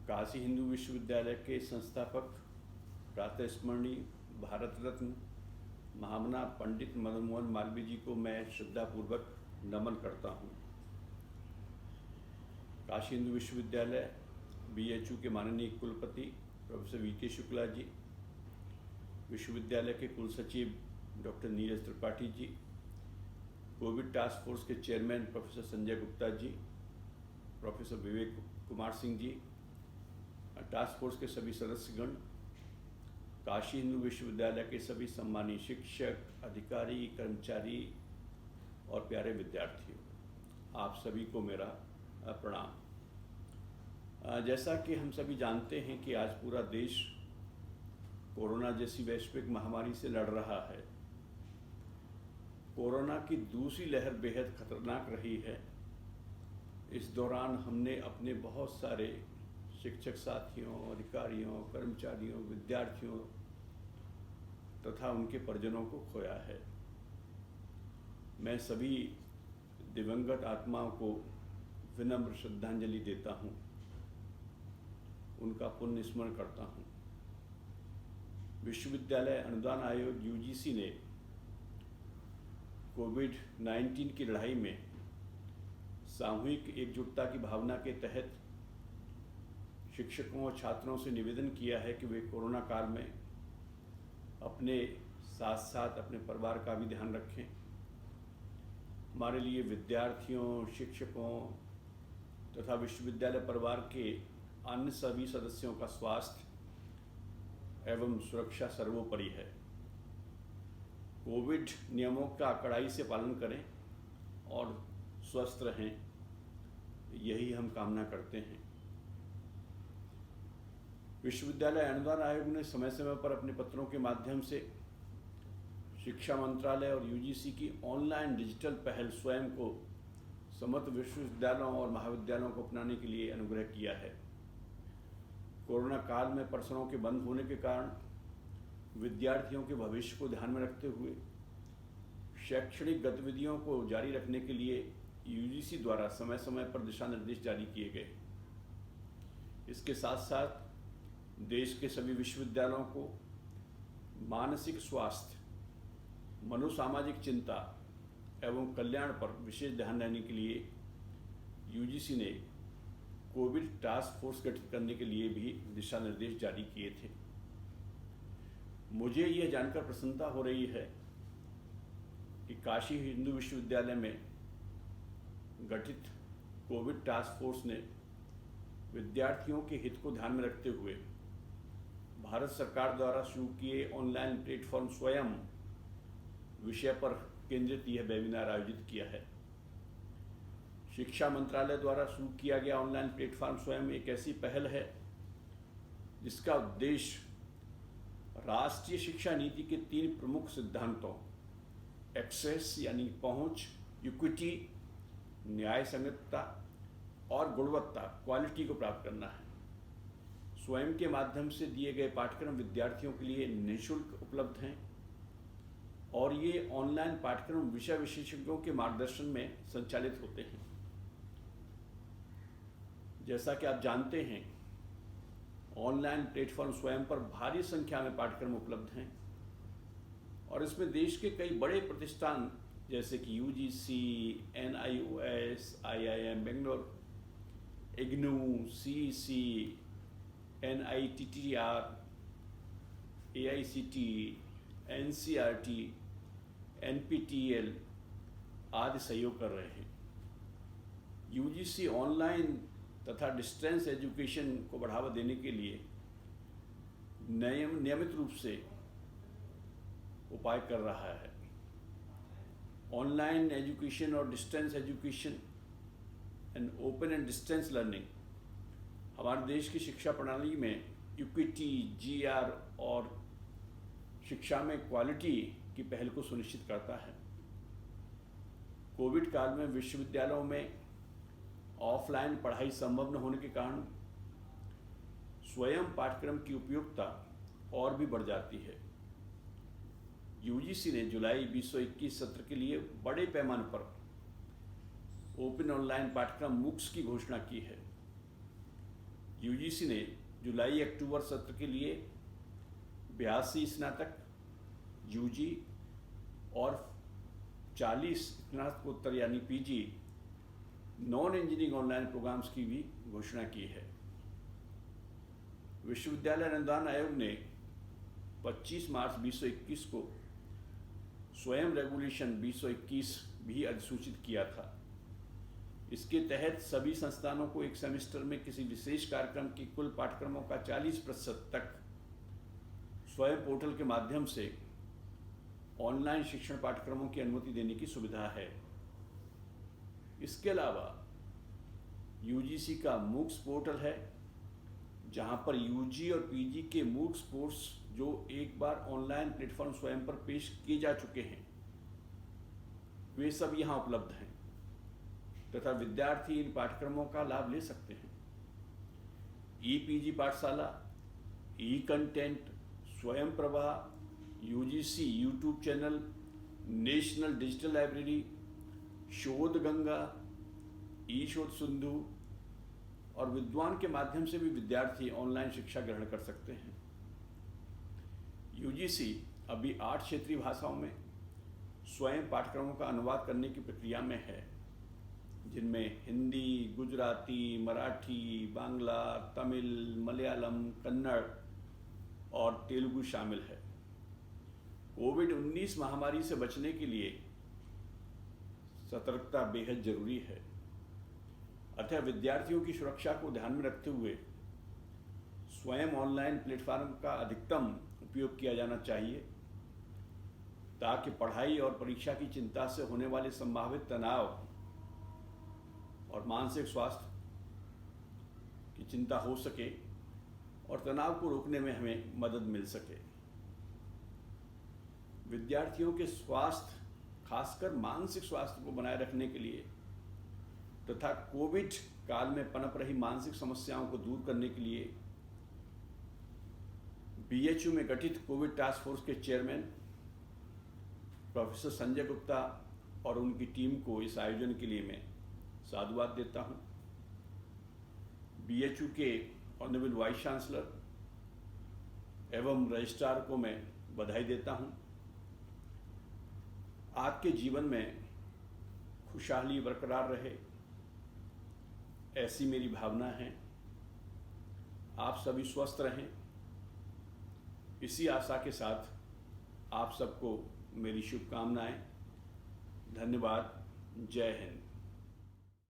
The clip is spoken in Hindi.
काशी हिंदू विश्वविद्यालय के संस्थापक प्रातःस्मरणीय भारत रत्न महामना पंडित मदन मोहन मालवीय जी को मैं श्रद्धापूर्वक नमन करता हूँ। काशी हिंदू विश्वविद्यालय BHU के माननीय कुलपति प्रोफेसर VK शुक्ला जी, विश्वविद्यालय के कुलसचिव doctor Neeraj Tripathi ji, Covid task force के chairman professor Sanjay Gupta ji, professor Vivek Kumar Singh ji, task force के सभी सदस्यगण, काशी हिंदू विश्वविद्यालय के सभी सम्मानित शिक्षक, अधिकारी, कर्मचारी और प्यारे विद्यार्थियों, आप सभी को मेरा प्रणाम। जैसा कि हम सभी जानते हैं कि आज पूरा देश कोरोना जैसी वैश्विक महामारी से लड़ रहा है। कोरोना की दूसरी लहर बेहद खतरनाक रही है। इस दौरान हमने अपने बहुत सारे शिक्षक साथियों, अधिकारियों, कर्मचारियों, विद्यार्थियों तथा उनके परिजनों को खोया है। मैं सभी दिवंगत आत्माओं को विनम्र श्रद्धांजलि देता हूँ, उनका पुण्य स्मरण करता हूँ। विश्वविद्यालय अनुदान आयोग UGC ने कोविड-19 की लड़ाई में सामूहिक एकजुटता की भावना के तहत शिक्षकों और छात्रों से निवेदन किया है कि वे कोरोना काल में अपने साथ साथ अपने परिवार का भी ध्यान रखें। हमारे लिए विद्यार्थियों, शिक्षकों तथा विश्वविद्यालय परिवार के अन्य सभी सदस्यों का स्वास्थ्य एवं सुरक्षा सर्वोपरि है। कोविड नियमों का कड़ाई से पालन करें और स्वस्थ रहें, यही हम कामना करते हैं। विश्वविद्यालय अनुदान आयोग ने समय समय पर अपने पत्रों के माध्यम से शिक्षा मंत्रालय और UGC की ऑनलाइन डिजिटल पहल स्वयं को समस्त विश्वविद्यालयों और महाविद्यालयों को अपनाने के लिए अनुग्रह किया है। कोरोना काल में परिसरों के बंद होने के कारण विद्यार्थियों के भविष्य को ध्यान में रखते हुए शैक्षणिक गतिविधियों को जारी रखने के लिए UGC द्वारा समय समय पर दिशा निर्देश जारी किए गए। इसके साथ साथ देश के सभी विश्वविद्यालयों को मानसिक स्वास्थ्य, मनोसामाजिक चिंता एवं कल्याण पर विशेष ध्यान देने के लिए UGC ने कोविड टास्क फोर्स गठित करने के लिए भी दिशा निर्देश जारी किए थे। मुझे यह जानकर प्रसन्नता हो रही है कि काशी हिंदू विश्वविद्यालय में गठित कोविड टास्क फोर्स ने विद्यार्थियों के हित को ध्यान में रखते हुए भारत सरकार द्वारा शुरू किए ऑनलाइन प्लेटफॉर्म स्वयं विषय पर केंद्रित यह वेबिनार आयोजित किया है। शिक्षा मंत्रालय द्वारा शुरू किया गया ऑनलाइन प्लेटफॉर्म स्वयं एक ऐसी पहल है जिसका उद्देश्य राष्ट्रीय शिक्षा नीति के 3 प्रमुख सिद्धांतों एक्सेस यानी पहुंच, इक्विटी न्याय संगतता और गुणवत्ता क्वालिटी को प्राप्त करना है। स्वयं के माध्यम से दिए गए पाठ्यक्रम विद्यार्थियों के लिए निःशुल्क उपलब्ध हैं और ये ऑनलाइन पाठ्यक्रम विषय विशेषज्ञों के मार्गदर्शन में संचालित होते हैं। जैसा कि आप जानते हैं, ऑनलाइन प्लेटफॉर्म स्वयं पर भारी संख्या में पाठ्यक्रम उपलब्ध हैं और इसमें देश के कई बड़े प्रतिष्ठान जैसे कि UGC, NIOS, IIM Bangalore, IGNOU, CEC, NITTR, AICT, NCERT, NPTEL आदि सहयोग कर रहे हैं। UGC ऑनलाइन तथा डिस्टेंस एजुकेशन को बढ़ावा देने के लिए नियमित रूप से उपाय कर रहा है। ऑनलाइन एजुकेशन और distance education and open and distance learning हमारे देश की शिक्षा प्रणाली में इक्विटी, GR और शिक्षा में क्वालिटी की पहल को सुनिश्चित करता है। कोविड काल में विश्वविद्यालयों में ऑफलाइन पढ़ाई संभव न होने के कारण स्वयं पाठ्यक्रम की उपयोगिता और भी बढ़ जाती है। UGC ने जुलाई 2021 सत्र के लिए बड़े पैमाने पर ओपन ऑनलाइन पाठ्यक्रम MOOCs की घोषणा की है। यूजीसी ने जुलाई अक्टूबर सत्र के लिए 82 स्नातक, यूजी और 40 स्नातकोत्तर यानी PG non engineering online programmes की भी घोषणा की है। विश्वविद्यालय अनुदान आयोग ने 25 मार्च 2021 को स्वयं रेगुलेशन 2021 भी अधिसूचित किया था। इसके तहत सभी संस्थानों को एक सेमेस्टर में किसी विशेष कार्यक्रम के कुल पाठ्यक्रमों का 40% तक स्वयं पोर्टल के माध्यम से ऑनलाइन शिक्षण पाठ्यक्रमों की अनुमति देने की सुविधा है। इसके अलावा यूजीसी का मूक्स पोर्टल है, जहां पर यूजी और पीजी के मूक्स कोर्स जो एक बार ऑनलाइन प्लेटफॉर्म स्वयं पर पेश किए जा चुके हैं, वे सब यहां उपलब्ध हैं तथा विद्यार्थी इन पाठ्यक्रमों का लाभ ले सकते हैं। ई पीजी पाठशाला, ई कंटेंट, स्वयं Prabha, UGC YouTube channel, national digital library, शोध गंगा, ई शोध सिंधु और विद्वान के माध्यम से भी विद्यार्थी ऑनलाइन शिक्षा ग्रहण कर सकते हैं। यूजीसी अभी 8 क्षेत्रीय भाषाओं में स्वयं पाठ्यक्रमों का अनुवाद करने की प्रक्रिया में है, जिनमें हिंदी, गुजराती, मराठी, बांग्ला, तमिल, मलयालम, कन्नड़ और तेलुगु शामिल है। कोविड-19 महामारी से बचने के लिए सतर्कता बेहद जरूरी है, अतः विद्यार्थियों की सुरक्षा को ध्यान में रखते हुए स्वयं ऑनलाइन प्लेटफॉर्म का अधिकतम उपयोग किया जाना चाहिए, ताकि पढ़ाई और परीक्षा की चिंता से होने वाले संभावित तनाव और मानसिक स्वास्थ्य की चिंता हो सके और तनाव को रोकने में हमें मदद मिल सके। विद्यार्थियों के स्वास्थ्य, खासकर मानसिक स्वास्थ्य को बनाए रखने के लिए तथा कोविड काल में पनप रही मानसिक समस्याओं को दूर करने के लिए बीएचयू में गठित कोविड टास्क फोर्स के चेयरमैन प्रोफेसर संजय गुप्ता और उनकी टीम को इस आयोजन के लिए मैं साधुवाद देता हूं। बीएचयू के ऑनरेबल वाइस चांसलर एवं रजिस्ट्रार को मैं बधाई देता हूं। आपके जीवन में खुशहाली बरकरार रहे, ऐसी मेरी भावना है। आप सभी स्वस्थ रहें, इसी आशा के साथ आप सबको मेरी शुभकामनाएं। धन्यवाद। जय हिंद।